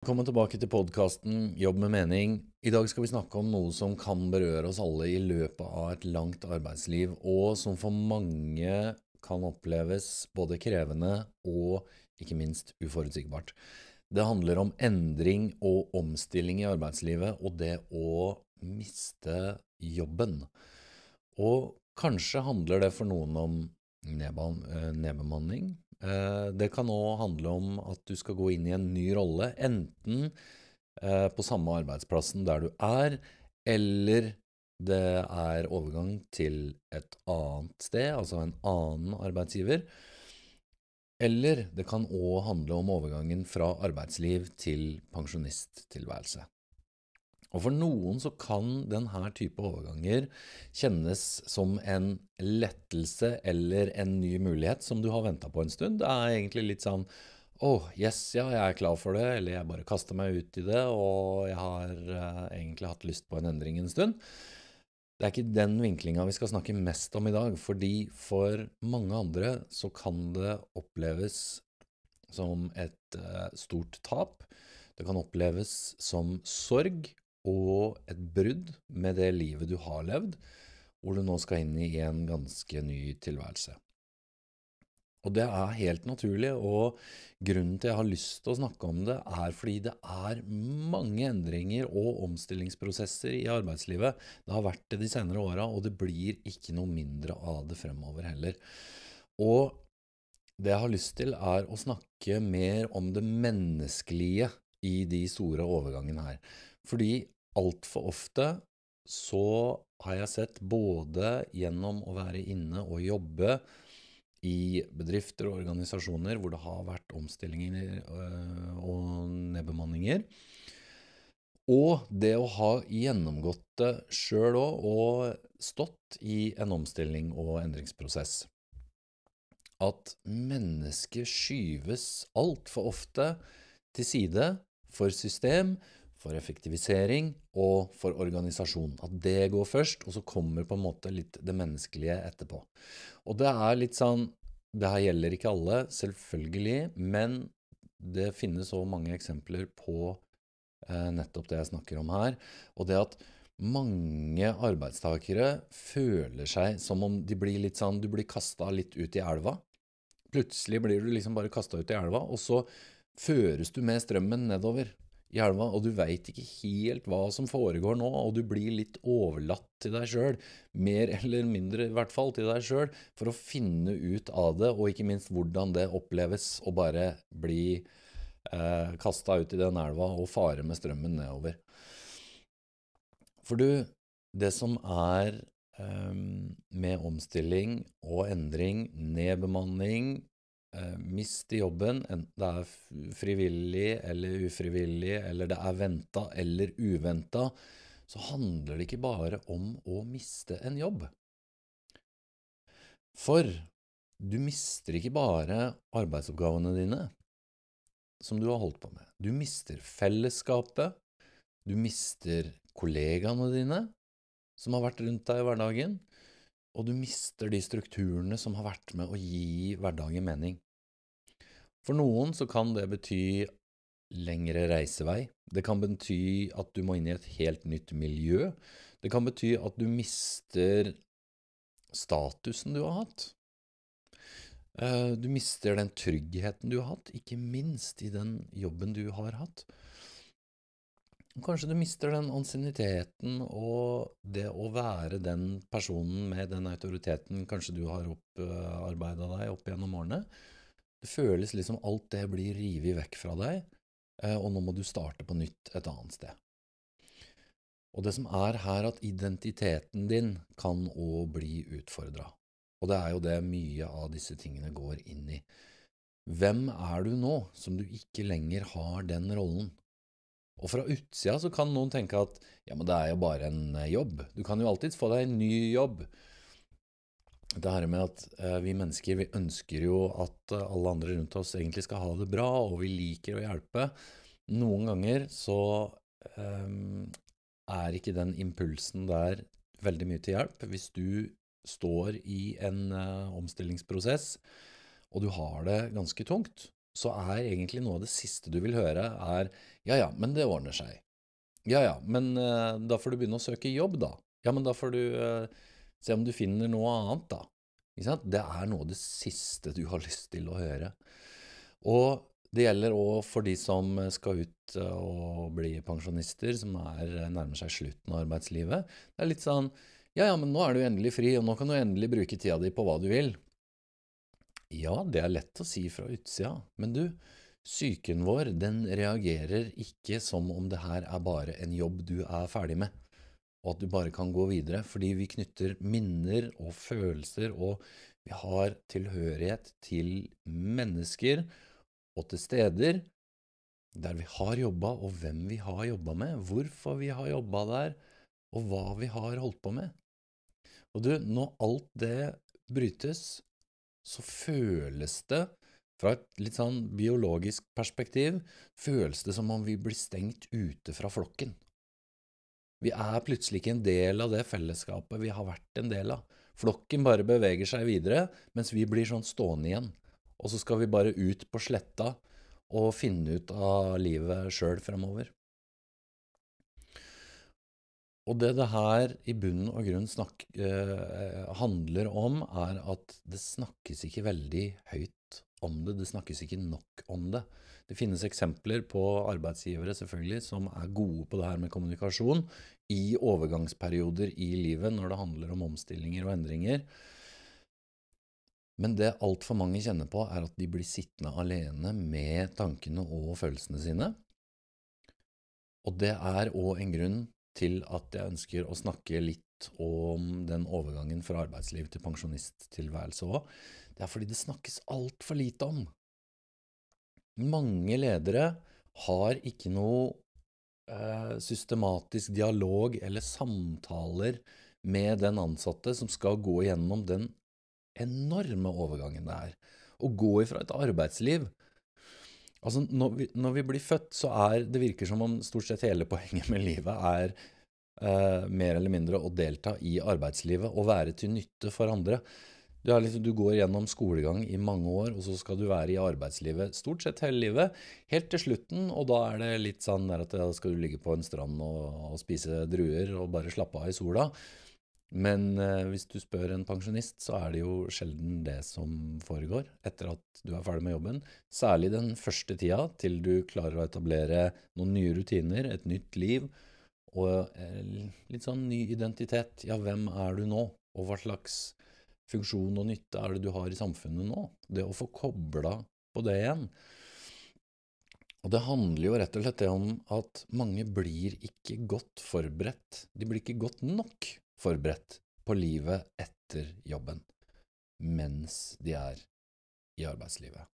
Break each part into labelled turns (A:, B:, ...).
A: Velkommen tilbake til podcasten Jobb med mening. I dag skal vi snakke om noe som kan berøre oss alle i løpet av et langt arbeidsliv, og som for mange kan oppleves både krevende og ikke minst uforutsigbart. Det handler om endring og omstilling i arbeidslivet, og det å miste jobben. Og kanskje handler det for noen om nedbemanning. Det kan også handle om at du skal gå inn i en ny rolle, enten på samme arbeidsplassen der du er, eller det er overgang til et annet sted, altså en annen arbeidsgiver. Eller det kan også handle om overgangen fra arbeidsliv til pensjonisttilværelse. Og for noen så kan denne type overganger kjennes som en lettelse eller en ny mulighet som du har ventet på en stund. Det er egentlig litt sånn, yes, ja, jeg er klar for det, eller jeg bare kaster meg ut i det, og jeg har egentlig hatt lyst på en endring en stund. Det er ikke den vinklingen vi skal snakke mest om i dag, fordi for mange andre så kan det oppleves som et stort tap. Det kan oppleves som sorg og et brudd med det livet du har levd, hvor du nå skal inn i en ganske ny tilværelse. Og det er helt naturlig, og grunnen til jeg har lyst til å snakke om det er fordi det er mange endringer og omstillingsprosesser i arbeidslivet. Det har vært det de senere årene, og det blir ikke noe mindre av det fremover heller. Og det jeg har lyst til er å snakke mer om det menneskelige i de store overgangene her. Fordi alt for ofte så har jeg sett både gjennom å være inne og jobbe i bedrifter og organisasjoner hvor det har vært omstillinger og nedbemanninger, og det å ha gjennomgått det selv også, og stått i en omstilling og endringsprosess. At mennesker skyves alt for ofte til side for system, for effektivisering og for organisasjon. At det går først, og så kommer på en måte litt det menneskelige etterpå. Og det er litt sånn, det her gjelder ikke alle, selvfølgelig, men det finnes så mange eksempler på nettopp det jeg snakker om her, og det at mange arbeidstakere føler seg som om de blir litt sånn, du blir kastet litt ut i elva. Plutselig blir du liksom bare kastet ut i elva, og så føres du med strømmen nedover i elva, og du vet ikke helt hva som foregår nå, og du blir litt overlatt til deg selv, mer eller mindre i hvert fall til deg selv, for å finne ut av det, og ikke minst hvordan det oppleves å bare bli kastet ut i den elva og fare med strømmen nedover. For du, det som er med omstilling og endring, nedbemanning, miste jobben, enten det er frivillig eller ufrivillig, eller det er ventet eller uventet, så handler det ikke bare om å miste en jobb. For du mister ikke bare arbeidsoppgavene dine, som du har holdt på med. Du mister fellesskapet, du mister kollegaene dine, som har vært rundt deg i hverdagen, og du mister de strukturene som har vært med å gi hverdagen mening. For noen så kan det bety lengre reisevei. Det kan bety at du må inn i et helt nytt miljø. Det kan bety at du mister statusen du har hatt. Du mister den tryggheten du har hatt, ikke minst i den jobben du har hatt. Kanskje du mister den ansienniteten og det å være den personen med den autoriteten kanskje du har opparbeidet deg opp gjennom årene. Det føles liksom alt det blir rivet vekk fra deg, og nå må du starte på nytt et annet sted. Og det som er her at identiteten din kan også bli utfordret. Og det er jo det mye av disse tingene går inn i. Hvem er du nå som du ikke lenger har den rollen? Og fra utsida så kan noen tenke at ja, men det er jo bare en jobb. Du kan jo alltid få deg en ny jobb. Det her med at vi mennesker, vi ønsker jo at alle andre rundt oss egentlig skal ha det bra, og vi liker å hjelpe. Noen ganger så er ikke den impulsen der veldig mye til hjelp. Hvis du står i en omstillingsprosess, og du har det ganske tungt, så er egentlig noe av det siste du vil høre ja, ja, men det ordner seg. Ja, ja, men da får du begynne å søke jobb da. Ja, men da får du se om du finner noe annet da. Ikke sant? Det er noe av det siste du har lyst til å høre. Og det gjelder også for de som skal ut og bli pensjonister, som nærmer seg slutten av arbeidslivet. Det er litt sånn, ja, ja, men nå er du endelig fri, og nå kan du endelig bruke tida di på hva du vil. Ja, det er lett å si fra utsida, men du, psyken vår, den reagerer ikke som om det her er bare en jobb du er ferdig med, og at du bare kan gå videre, fordi vi knytter minner og følelser, og vi har tilhørighet til mennesker og til steder der vi har jobbet, og hvem vi har jobbet med, hvorfor vi har jobbet der, og hva vi har holdt på med. Og du, når alt det brytes, så føles det, fra et litt sånn biologisk perspektiv, føles det som om vi blir stengt ute fra flokken. Vi er plutselig ikke en del av det fellesskapet vi har vært en del av. Flokken bare beveger seg videre, mens vi blir sånn stående igjen. Og så skal vi bare ut på sletta og finne ut av livet selv fremover. Og det her i bunn og grunn handler om, at det snakkes ikke veldig høyt om det, det snakkes ikke nok om det. Det finnes eksempler på arbeidsgivere selvfølgelig som er gode på det her med kommunikasjon i overgangsperioder i livet når det handler om omstillinger og endringer. Men det alt for mange kjenner på at de blir sittende alene med tankene og følelsene sine. Og det også en grunn til at jeg ønsker å snakke litt om den overgangen fra arbeidsliv til pensjonisttilværelse også. Det fordi det snakkes alt for lite om. Mange ledere har ikke noe systematisk dialog eller samtaler med den ansatte som skal gå gjennom den enorme overgangen det å gå ifra et arbeidsliv. Altså, når vi blir født, så det virker som om stort sett hele poenget med livet mer eller mindre å delta i arbeidslivet og være til nytte for andre. Du går gjennom skolegang i mange år, og så skal du være i arbeidslivet stort sett hele livet, helt til slutten, og da det litt sånn der at da skal du ligge på en strand og spise druer og bare slappe av i sola. Men hvis du spør en pensjonist, så det jo sjelden det som foregår etter at du ferdig med jobben. Særlig den første tida til du klarer å etablere noen nye rutiner, et nytt liv, og litt sånn ny identitet. Ja, hvem du nå? Og hva slags funksjon og nytte det du har i samfunnet nå? Det å få kobla på det igjen. Og det handler jo rett og slett om at mange blir ikke godt forberedt. De blir ikke godt nok forberedt på livet etter jobben, mens de i arbeidslivet.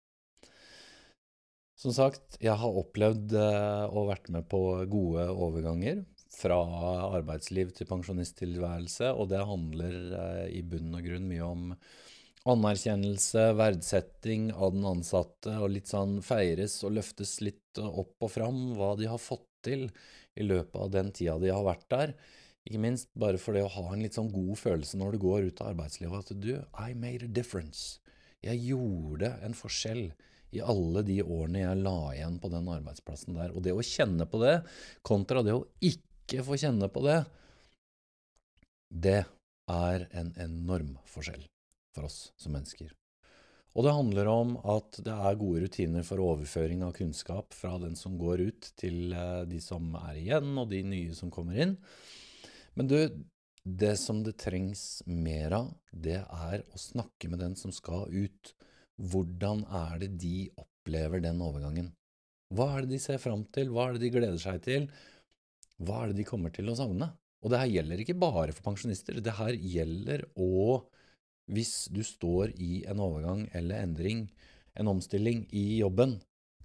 A: Som sagt, jeg har opplevd og vært med på gode overganger fra arbeidsliv til pensjonisttilværelse, og det handler i bunn og grunn mye om anerkjennelse, verdsetting av den ansatte, og litt sånn feires og løftes litt opp og fram hva de har fått til i løpet av den tida de har vært der. Ikke minst bare for det å ha en litt sånn god følelse når du går ut av arbeidslivet, at I made a difference. Jeg gjorde en forskjell i alle de årene jeg la igjen på den arbeidsplassen der. Og det å kjenne på det, kontra det å ikke få kjenne på det, det en enorm forskjell for oss som mennesker. Og det handler om at det gode rutiner for overføring av kunnskap fra den som går ut til de som igjen, og de nye som kommer inn. Men du, det som det trengs mer av, det å snakke med den som skal ut. Hvordan det de opplever den overgangen? Hva det de ser frem til? Hva det de gleder seg til? Hva det de kommer til å savne? Og det her gjelder ikke bare for pensjonister, det her gjelder også hvis du står i en overgang eller endring, en omstilling i jobben.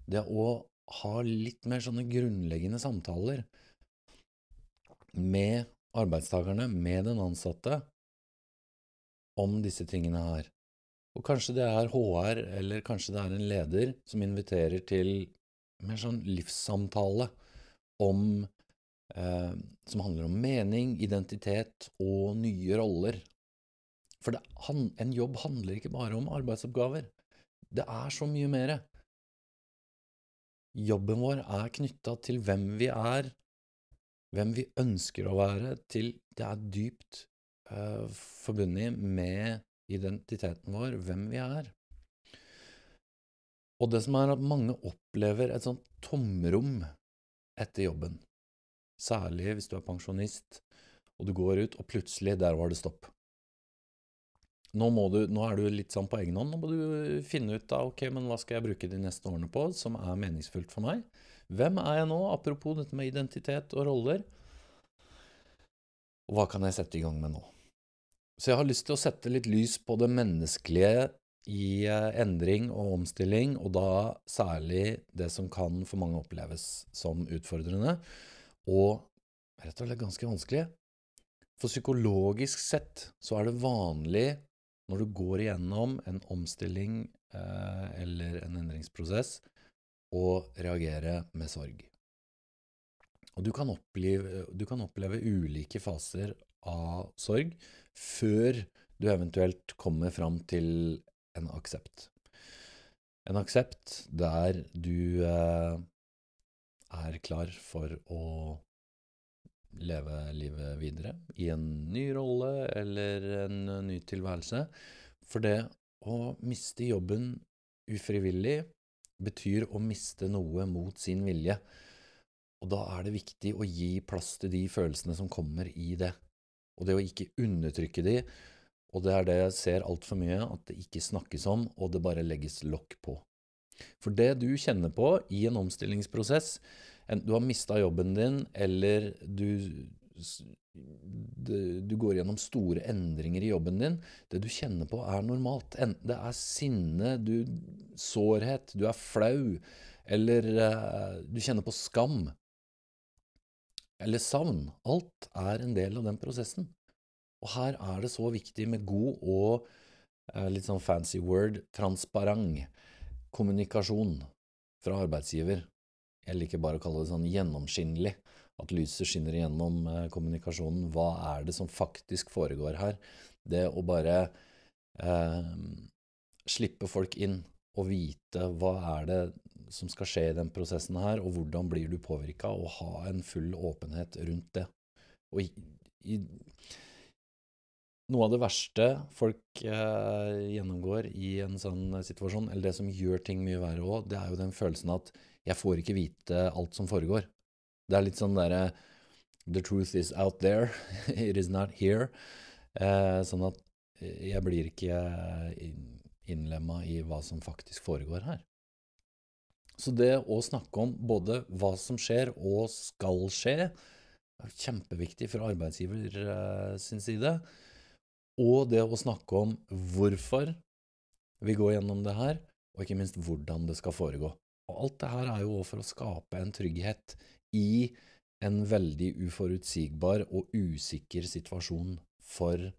A: Det å ha litt mer sånne grunnleggende samtaler med arbeidstakerne, med den ansatte, om disse tingene her. Og kanskje det HR, eller kanskje det en leder som inviterer til mer sånn livssamtale som handler om mening, identitet og nye roller. For en jobb handler ikke bare om arbeidsoppgaver. Det så mye mer. Jobben vår er knyttet til hvem vi er, hvem vi ønsker å være, til det er dypt forbundet med identiteten vår, hvem vi er. Og det som er at mange opplever et sånt tomrom etter jobben. Særlig hvis du er pensjonist, og du går ut, og plutselig der var det stopp. Nå er du litt sånn på egen hånd, nå må du finne ut da, ok, men hva skal jeg bruke de neste årene på, som er meningsfullt for meg? Hvem er jeg nå, apropos dette med identitet og roller? Og hva kan jeg sette i gang med nå? Så jeg har lyst til å sette litt lys på det menneskelige i endring og omstilling, og da særlig det som kan for mange oppleves som utfordrende, og rett og slett ganske vanskelig. For psykologisk sett så er det vanlig når du går igjennom en omstilling eller en endringsprosess, å reagere med sorg. Og du kan oppleve ulike faser av sorg før du eventuelt kommer fram til en aksept. En aksept der du er klar for å leve livet videre i en ny rolle eller en ny tilværelse. For det å miste jobben ufrivillig betyr å miste noe mot sin vilje. Og da er det viktig å gi plass til de følelsene som kommer i det. Og det å ikke undertrykke de, og det er det jeg ser alt for mye, at det ikke snakkes om, og det bare legges lokk på. For det du kjenner på i en omstillingsprosess, du har mistet jobben din, eller du går gjennom store endringer i jobben din, det du kjenner på er normalt. Enten det er sinne, sårhet, du er flau, eller du kjenner på skam, eller savn. Alt er en del av den prosessen. Og her er det så viktig med god og litt sånn fancy word, transparent kommunikasjon fra arbeidsgiver. Jeg liker bare å kalle det sånn gjennomskinnelig, at lyset skinner igjennom kommunikasjonen. Hva er det som faktisk foregår her? Det å bare slippe folk inn og vite hva er det som skal skje i den prosessen her, og hvordan blir du påvirket, og ha en full åpenhet rundt det. Og noe av det verste folk gjennomgår i en sånn situasjon, eller det som gjør ting mye verre også, det er jo den følelsen at jeg får ikke vite alt som foregår. Det er litt sånn der, the truth is out there, it is not here. Sånn at jeg blir ikke innlemmet i hva som faktisk foregår her. Så det å snakke om både hva som skjer og skal skje, er kjempeviktig fra arbeidsgiver sin side. Og det å snakke om hvorfor vi går gjennom det her, og ikke minst hvordan det skal foregå. Og alt det her er jo også for å skape en trygghet i en veldig uforutsigbar og usikker situasjon for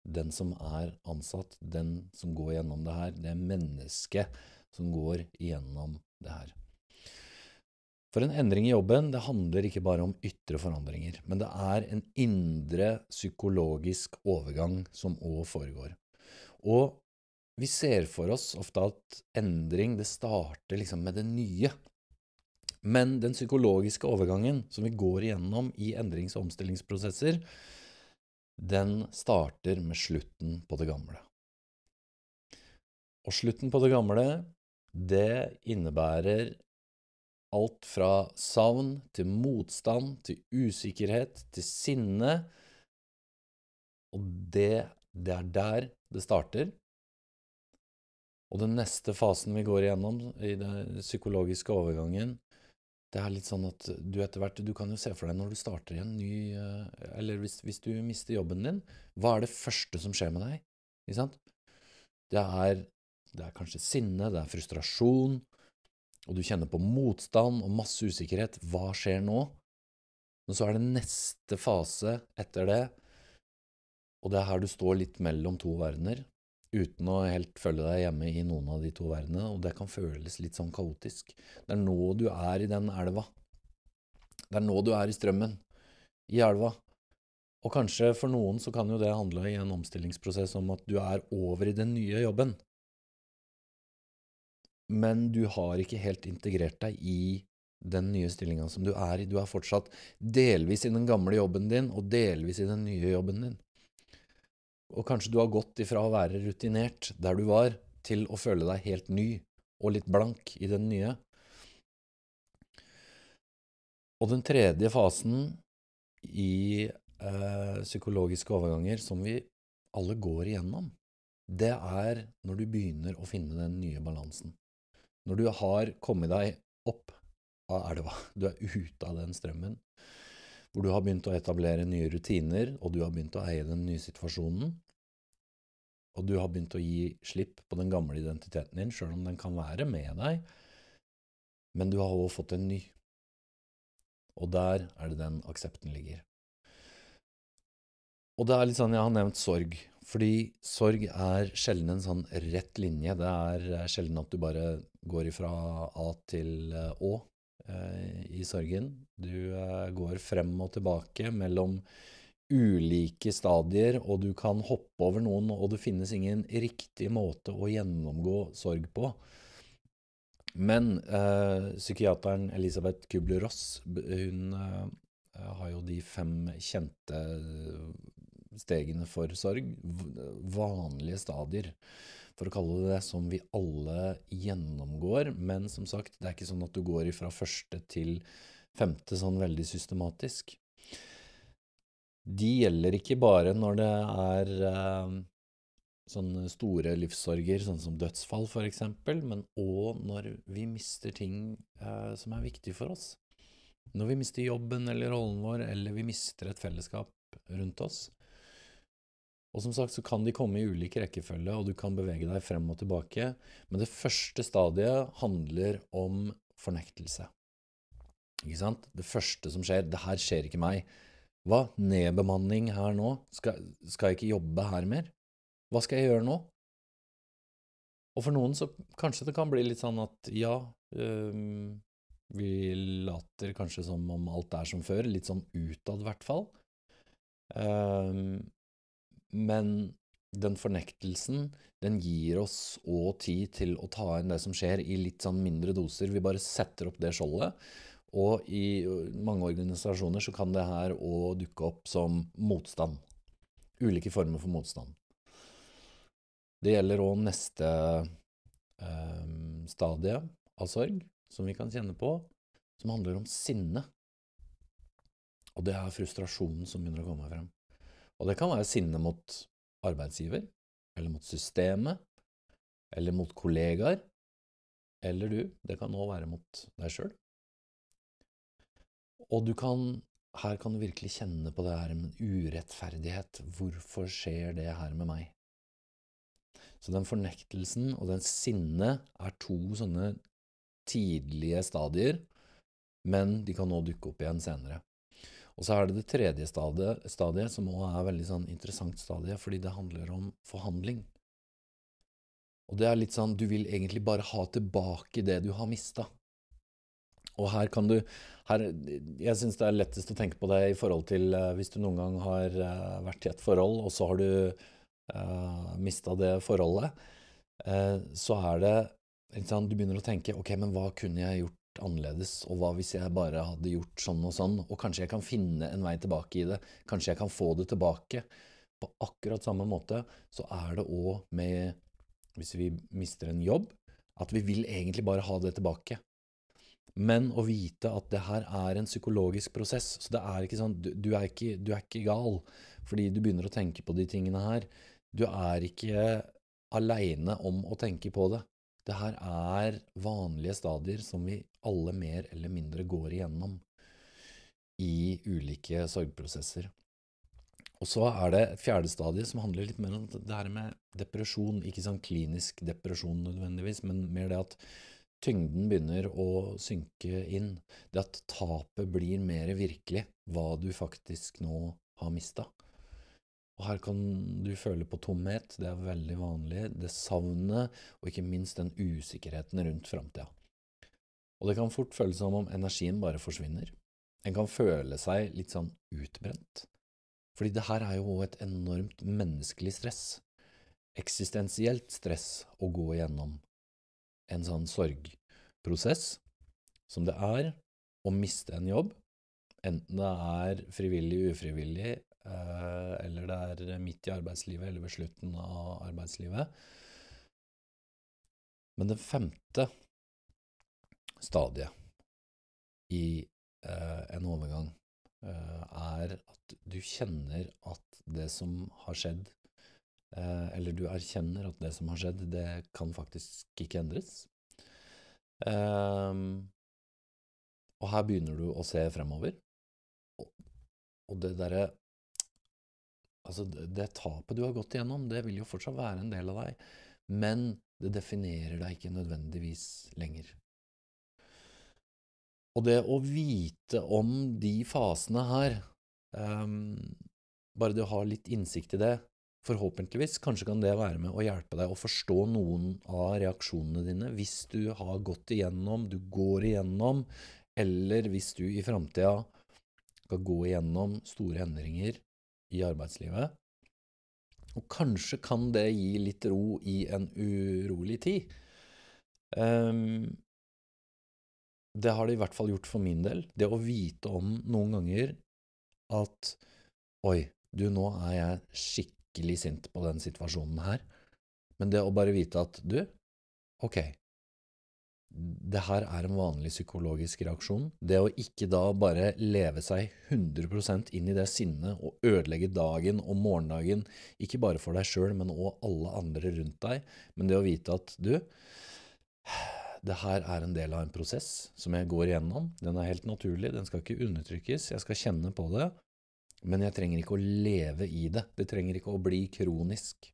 A: den som er ansatt, den som går gjennom det her, det mennesket som går igjennom det her. For en endring i jobben, det handler ikke bare om ytre forandringer, men det er en indre psykologisk overgang som også foregår. Og vi ser for oss ofte at endring, det starter liksom med det nye. Men den psykologiske overgangen som vi går igjennom i endrings- og omstillingsprosesser, den starter med slutten på det gamle. Og slutten på det gamle, det innebærer alt fra savn til motstand, til usikkerhet, til sinne. Og det er der det starter. Og den neste fasen vi går igjennom i den psykologiske overgangen, det er litt sånn at du etter hvert, du kan jo se for deg når du starter i en ny, eller hvis du mister jobben din, hva er det første som skjer med deg? Ikke sant? Det er kanskje sinne, det er frustrasjon, og du kjenner på motstand og masse usikkerhet. Hva skjer nå? Men så er det neste fase etter det, og det er her du står litt mellom to verdener, uten å helt føle deg hjemme i noen av de to verdenene, og det kan føles litt sånn kaotisk. Det er nå du er i den elva. Det er nå du er i strømmen, i elva. Og kanskje for noen så kan jo det handle i en omstillingsprosess om at du er over i den nye jobben. men du har ikke helt integrert deg i den nye stillingen som du er i. Du er fortsatt delvis i den gamle jobben din, og delvis i den nye jobben din. Og kanskje du har gått ifra å være rutinert der du var, til å føle deg helt ny og litt blank i den nye. Og den tredje fasen i psykologiske overganger som vi alle går igjennom, det er når du begynner å finne den nye balansen. Når du har kommet deg opp av elva, du er ute av den strømmen, hvor du har begynt å etablere nye rutiner, og du har begynt å eie den nye situasjonen, og du har begynt å gi slipp på den gamle identiteten din, selv om den kan være med deg, men du har også fått en ny. Og der er det den aksepten ligger. Og det er litt sånn, jeg har nevnt sorg, fordi sorg er sjelden en sånn rett linje. Det er sjelden at du bare går ifra A til Å i sorgen. Du går frem og tilbake mellom ulike stadier, og du kan hoppe over noen, og det finnes ingen riktig måte å gjennomgå sorg på. Men psykiateren Elisabeth Kübler-Ross, hun har jo de 5 kjente stegene for sorg, vanlige stadier, for å kalle det det, som vi alle gjennomgår, men som sagt, det er ikke sånn at du går fra første til 5. sånn veldig systematisk. De gjelder ikke bare når det er sånne store livssorger, sånn som dødsfall for eksempel, men også når vi mister ting som er viktig for oss. Når vi mister jobben eller rollen vår, eller vi mister et fellesskap rundt oss. Og som sagt så kan de komme i ulike rekkefølge, og du kan bevege deg frem og tilbake, men det første stadiet handler om fornektelse. Ikke sant? Det første som skjer, det her skjer ikke meg. Hva? Nedbemanning her nå? Skal jeg ikke jobbe her mer? Hva skal jeg gjøre nå? Og for noen så kanskje det kan bli litt sånn at ja, vi later kanskje som om alt er som før, litt sånn utad i hvert fall. Men den fornektelsen, den gir oss også tid til å ta inn det som skjer i litt sånn mindre doser. Vi bare setter opp det skjoldet, og i mange organisasjoner så kan det her også dukke opp som motstand. Ulike former for motstand. Det gjelder også neste stadie av sorg, som vi kan kjenne på, som handler om sinne. Og det er frustrasjonen som begynner å komme frem. Og det kan være sinne mot arbeidsgiver, eller mot systemet, eller mot kollegaer, eller det kan også være mot deg selv. Og her kan du virkelig kjenne på det her med urettferdighet. Hvorfor skjer det her med meg? Så den fornektelsen og den sinne er 2 sånne tidlige stadier, men de kan nå dukke opp igjen senere. Og så er det 3. stadiet, som også er veldig sånn interessant stadie, fordi det handler om forhandling. Og det er litt sånn, du vil egentlig bare ha tilbake det du har mistet. Og her kan jeg synes det er lettest å tenke på det i forhold til hvis du noen gang har vært i et forhold, og så har du mistet det forholdet, så er det, du begynner å tenke, ok, men hva kunne jeg gjort annerledes, og hva hvis jeg bare hadde gjort sånn og sånn, og kanskje jeg kan finne en vei tilbake i det, kanskje jeg kan få det tilbake. På akkurat samme måte så er det også med, hvis vi mister en jobb, at vi vil egentlig bare ha det tilbake. Men å vite at det her er en psykologisk prosess, så det er ikke sånn, du er ikke gal, fordi du begynner å tenke på de tingene her. Du er ikke alene om å tenke på det. Det her er vanlige stadier som vi alle mer eller mindre går igjennom i ulike sorgprosesser. Og så er det et 4. stadie som handler litt mer om det her med depresjon, ikke sånn klinisk depresjon nødvendigvis, men mer det at tyngden begynner å synke inn. Det at tapet blir mer virkelig, hva du faktisk nå har mistet. Og her kan du føle på tomhet, det er veldig vanlig, det savnet, og ikke minst den usikkerheten rundt fremtiden. Og det kan fort føles som om energien bare forsvinner. En kan føle seg litt sånn utbrent. Fordi det her er jo også et enormt menneskelig stress. Eksistensielt stress å gå igjennom. en sånn sorgprosess, som det er å miste en jobb, enten det er frivillig, ufrivillig, eller det er midt i arbeidslivet, eller ved slutten av arbeidslivet. Men det femte stadiet i en overgang er at du kjenner at det som har skjedd, eller du erkjenner at det som har skjedd, det kan faktisk ikke endres. Og her begynner du å se fremover. Og det derre, altså det tapet du har gått igjennom, det vil jo fortsatt være en del av deg, men det definerer deg ikke nødvendigvis lenger. Og det å vite om de fasene her, bare det å ha litt innsikt i det, forhåpentligvis, kanskje kan det være med å hjelpe deg å forstå noen av reaksjonene dine, hvis du har gått igjennom, du går igjennom, eller hvis du i fremtiden skal gå igjennom store endringer i arbeidslivet. Og kanskje kan det gi litt ro i en urolig tid. Det har det i hvert fall gjort for min del. Det å vite om noen ganger at oi, nå er jeg skikkelig sint på den situasjonen her. Men det å bare vite at ok, det her er en vanlig psykologisk reaksjon. Det å ikke da bare leve seg 100% inn i det sinnet og ødelegge dagen og morgendagen, ikke bare for deg selv, men også alle andre rundt deg. Men det å vite at det her er en del av en prosess som jeg går igjennom. Den er helt naturlig, den skal ikke undertrykkes, jeg skal kjenne på det, men jeg trenger ikke å leve i det. Det trenger ikke å bli kronisk.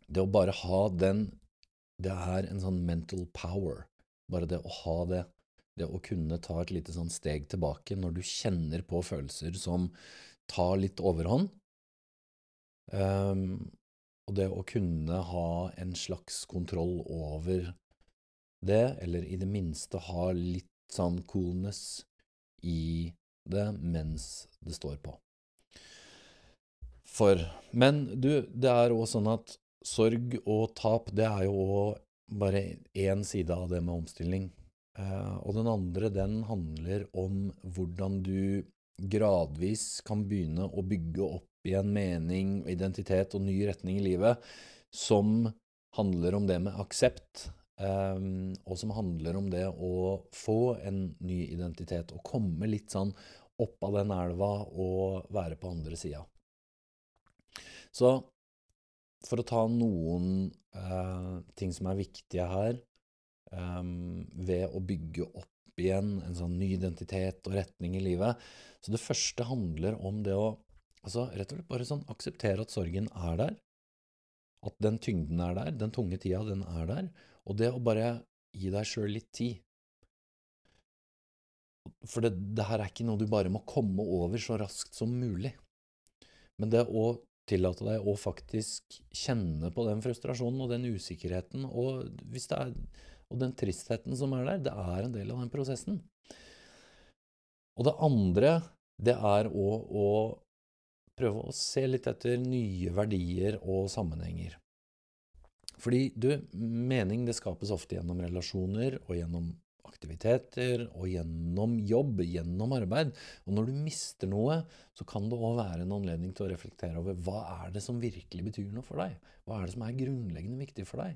A: Det å bare ha det er en sånn mental power. Bare det å ha det å kunne ta et lite sånn steg tilbake når du kjenner på følelser som tar litt overhånd. Og det å kunne ha en slags kontroll over det, eller i det minste ha litt sånn coolness i det mens det står på. Men det er også sånn at sorg og tap, det er jo også bare en side av det med omstilling. Og den andre, den handler om hvordan du gradvis kan begynne å bygge opp i en mening, identitet og ny retning i livet, som handler om det med aksept, og som handler om det å få en ny identitet, og komme litt sånn opp av den elva og være på andre siden. Så for å ta noen ting som er viktige her, ved å bygge opp igjen en sånn ny identitet og retning i livet. Så det første handler om det å rett og slett bare sånn akseptere at sorgen er der, at den tyngden er der, den tunge tida den er der, og det å bare gi deg selv litt tid. For det her er ikke noe du bare må komme over så raskt som mulig. Men det å tillate deg å faktisk kjenne på den frustrasjonen og den usikkerheten, og den tristheten som er der, det er en del av den prosessen. Og det andre, det er å prøve å se litt etter nye verdier og sammenhenger. Fordi mening det skapes ofte gjennom relasjoner og gjennom aktiviteter og gjennom jobb, gjennom arbeid. Og når du mister noe, så kan det også være en anledning til å reflektere over hva er det som virkelig betyr noe for deg? Hva er det som er grunnleggende viktig for deg?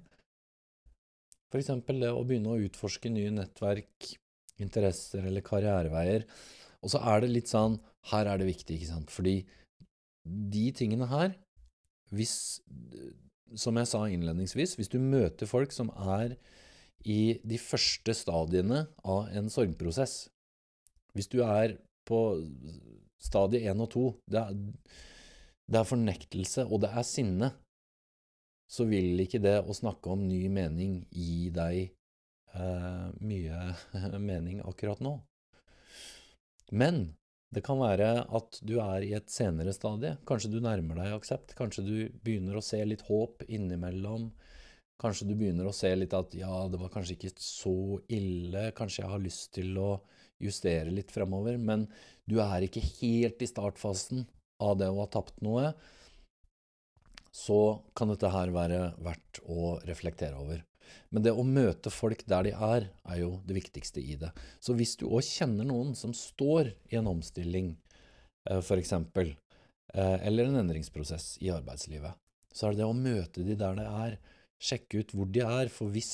A: For eksempel det å begynne å utforske nye nettverk, interesser eller karriereveier. Og så er det litt sånn, her er det viktig, ikke sant? Fordi de tingene her, som jeg sa innledningsvis, hvis du møter folk som er i de første stadiene av en sorgprosess, hvis du er på stadie 1 og 2, det er fornektelse og det er sinne, så vil ikke det å snakke om ny mening gi deg mye mening akkurat nå. Men det kan være at du er i et senere stadie. Kanskje du nærmer deg aksept. Kanskje du begynner å se litt håp innimellom. Kanskje du begynner å se litt at ja, det var kanskje ikke så ille. Kanskje jeg har lyst til å justere litt fremover. Men du er ikke helt i startfasen av det å ha tapt noe. Så kan dette her være verdt å reflektere over. Men det å møte folk der de er jo det viktigste i det. Så hvis du også kjenner noen som står i en omstilling, for eksempel, eller en endringsprosess i arbeidslivet, så det å møte de der det er, sjekke ut hvor de er, for hvis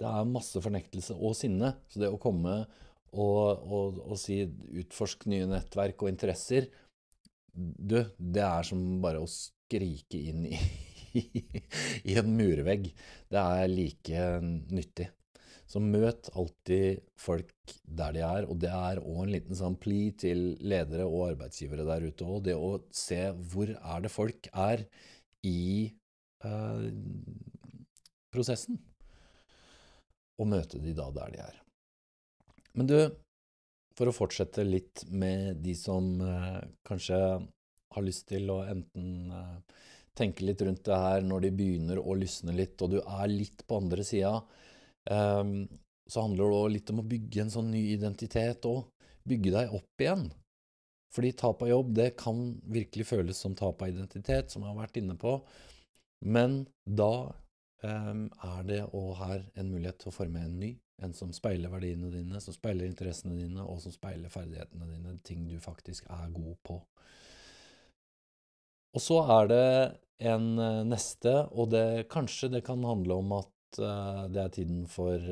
A: det er masse fornektelse og sinne, så det å komme og si utforsk nye nettverk og interesser, det er som bare å skrike inn i en murvegg. Det er like nyttig. Så møt alltid folk der de er, og det er også en liten sånn pli til ledere og arbeidsgivere der ute også, det å se hvor er det folk er i prosessen, og møte de da der de er. Men du, for å fortsette litt med de som kanskje har lyst til å enten tenke litt rundt det her når de begynner å lysne litt, og du er litt på andre siden, så handler det også litt om å bygge en sånn ny identitet og bygge deg opp igjen. Fordi tap av jobb, det kan virkelig føles som tap av identitet, som jeg har vært inne på, men da er det også her en mulighet til å forme en ny, en som speiler verdiene dine, som speiler interessene dine, og som speiler ferdighetene dine, ting du faktisk er god på. Og så er det en neste, og kanskje det kan handle om at det er tiden for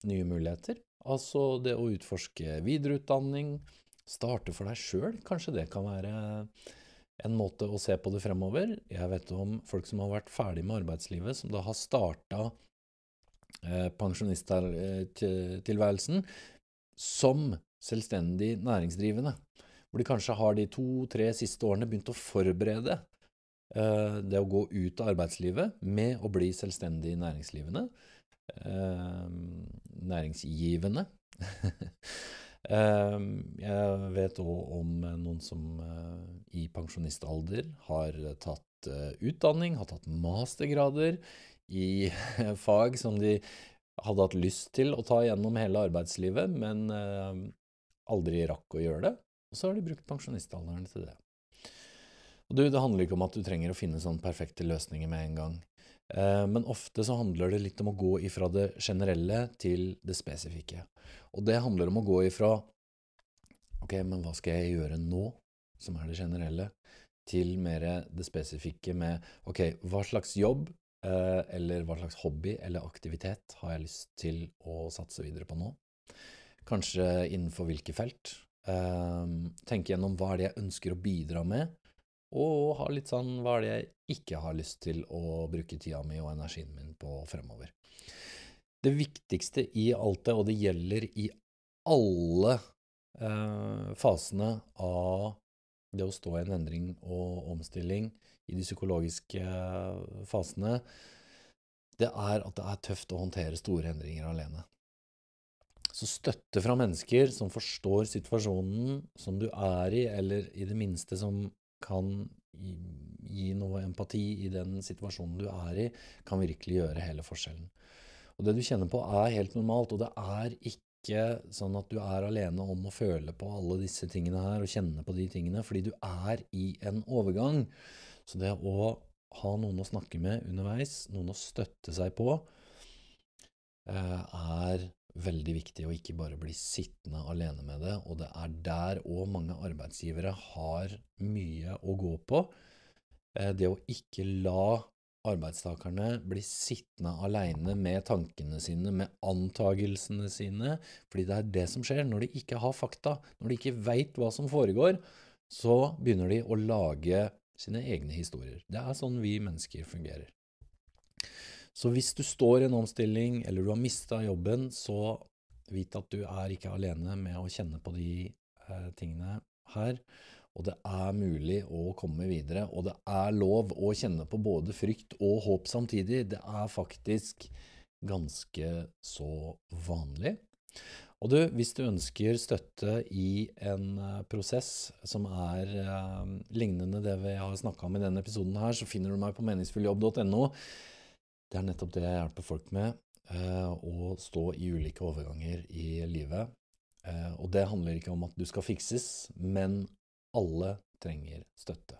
A: nye muligheter. Altså det å utforske videreutdanning, starte for deg selv, kanskje det kan være en måte å se på det fremover. Jeg vet om folk som har vært ferdig med arbeidslivet, som da har startet pensjonisttilværelsen som selvstendig næringsdrivende, hvor de kanskje har de 2-3 siste årene begynt å forberede det å gå ut av arbeidslivet med å bli selvstendig næringsgivende. Jeg vet også om noen som i pensjonistalder har tatt utdanning, har tatt mastergrader i fag som de hadde hatt lyst til å ta gjennom hele arbeidslivet, men aldri rakk å gjøre det. Og så har de brukt pensjonistalderen til det. Og det handler ikke om at du trenger å finne sånne perfekte løsninger med en gang. Men ofte så handler det litt om å gå ifra det generelle til det spesifikke. Og det handler om å gå ifra, ok, men hva skal jeg gjøre nå, som er det generelle, til mer det spesifikke med, ok, hva slags jobb, eller hva slags hobby eller aktivitet har jeg lyst til å satse videre på nå? Kanskje innenfor hvilke felt? Tenke gjennom hva er det jeg ønsker å bidra med, og ha litt sånn, hva er det jeg ikke har lyst til å bruke tida mi og energien min på fremover. Det viktigste i alt det, og det gjelder i alle fasene av det å stå i en endring og omstilling, i de psykologiske fasene, det er at det er tøft å håndtere store endringer alene. Så støtte fra mennesker som forstår situasjonen som du er i, eller i det minste som kan gi noe empati i den situasjonen du er i, kan virkelig gjøre hele forskjellen. Og det du kjenner på er helt normalt, og det er ikke sånn at du er alene om å føle på alle disse tingene her, og kjenne på de tingene, fordi du er i en overgang. Så det å ha noen å snakke med underveis, noen å støtte seg på, er veldig viktig å ikke bare bli sittende alene med det, og det er der også mange arbeidsgivere har mye å gå på. Det å ikke la arbeidstakerne bli sittende alene med tankene sine, med antagelsene sine, fordi det er det som skjer når de ikke har fakta, når de ikke vet hva som foregår, så begynner de å lage sine egne historier. Det er sånn vi mennesker fungerer. Så hvis du står i en omstilling, eller du har mistet jobben, så vit at du er ikke alene med å kjenne på de tingene her. Og det er mulig å komme videre, og det er lov å kjenne på både frykt og håp samtidig. Det er faktisk ganske så vanlig. Og du, hvis du ønsker støtte i en prosess som er lignende det vi har snakket om i denne episoden her, så finner du meg på meningsfulljobb.no. Det er nettopp det jeg hjelper folk med, å stå i ulike overganger i livet. Og det handler ikke om at du skal fikses, men alle trenger støtte.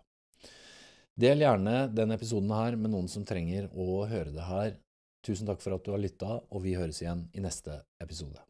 A: Del gjerne denne episoden her med noen som trenger å høre det her. Tusen takk for at du har lyttet, og vi høres igjen i neste episode.